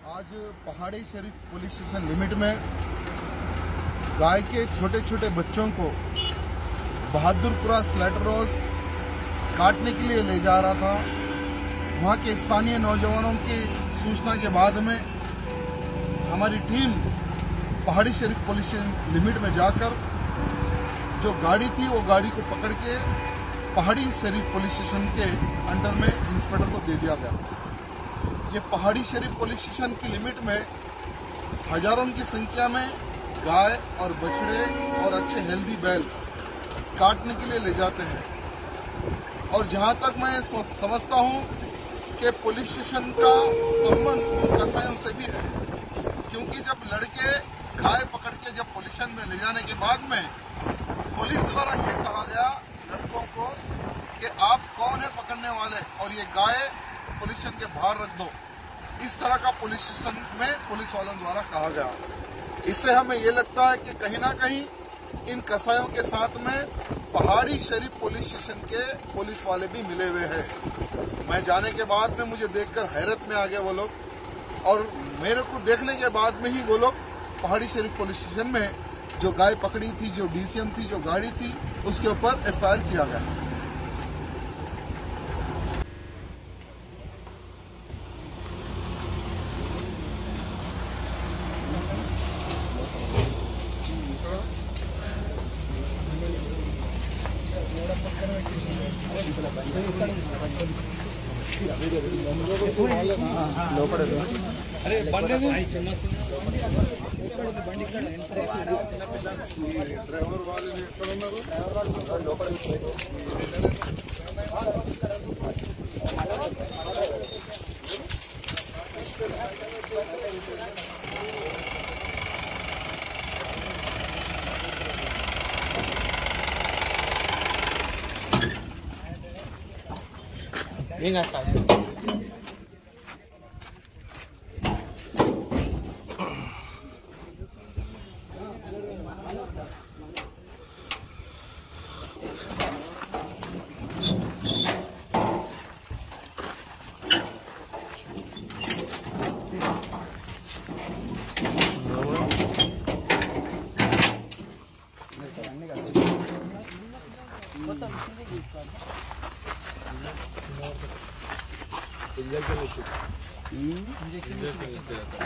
आज पहाड़ी शरीफ police station limit में गाय के छोटे छोटे बच्चों को बहादुरपुरा स्लैटर हाउस काटने के लिए ले जा रहा था। वहाँ के स्थानीय नौजवानों की सूचना के बाद में हमारी टीम पहाड़ी शरीफ पुलिस लिमिट में जाकर जो गाड़ी थी वो गाड़ी को पकड़ के पहाड़ी शरीफ पुलिस स्टेशन के अंडर में इंस्पेक्टर को दे दिया गया। ये पहाड़ी शरीफ पुलिस स्टेशन की लिमिट में हजारों की संख्या में गाय और बछड़े और अच्छे हेल्दी बैल काटने के लिए ले जाते हैं। और जहां तक मैं समझता हूं कि पुलिस स्टेशन का संबंध उन कसाईयों से भी है, क्योंकि जब लड़के गाय पकड़ के जब पुलिस स्टेशन में ले जाने के बाद में पुलिस द्वारा ये कहा गया लड़कों को कि आप कौन है पकड़ने वाले और ये गाय पुलिस स्टेशन के बाहर रख दो। इस तरह का पुलिस स्टेशन में पुलिस वालों द्वारा कहा गया। इससे हमें ये लगता है कि कहीं ना कहीं इन कसाईयों के साथ में पहाड़ी शरीफ पुलिस स्टेशन के पुलिस वाले भी मिले हुए हैं। मैं जाने के बाद में मुझे देखकर हैरत में आ गए वो लोग, और मेरे को देखने के बाद में ही वो लोग पहाड़ी शरीफ पुलिस स्टेशन में जो गाय पकड़ी थी, जो डीसीएम थी, जो गाड़ी थी, उसके ऊपर एफआईआर किया गया। अरे బండి డ్రైవర్ వాళ్ళు ఎక్కడ ఉన్నారు? ఏం చేస్తావు?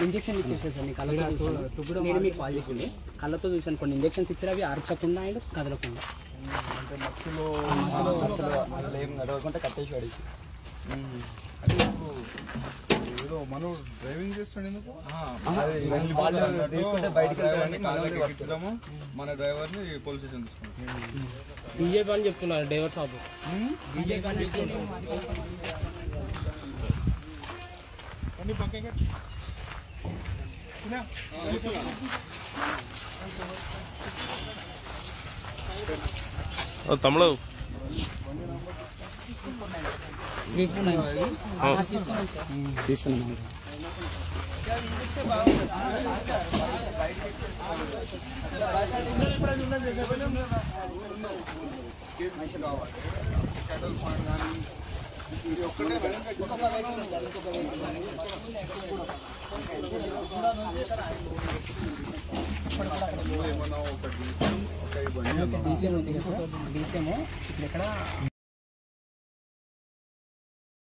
ఇంజక్షన్ ఇచ్చేసేసాను కళ్ళతో. నేను మీకు కాల్ చేసింది కళ్ళతో చూసాను. కొన్ని ఇంజక్షన్స్ ఇచ్చారు, అవి అరచకుండా అండ్ కదలకుండా. అంటే మత్తులో అసలు ఏం నడవకుండా కట్టేసాడు. ఏదో మనం డ్రైవింగ్ చేస్తాడు ఎందుకు? తీసుకుంటే బయటకు ఎక్కించడము, మన డ్రైవర్ ని పోలీస్ స్టేషన్ తీసుకుంటాం. బీజేపీ అని చెప్తున్నారు డ్రైవర్ సాబ్. బీజేపీ అని చెప్తున్నారు. తమ్ముడు తీసుకున్నాను. డీసీఎం ఉంది కదా, డీసీఎం ఇక్కడ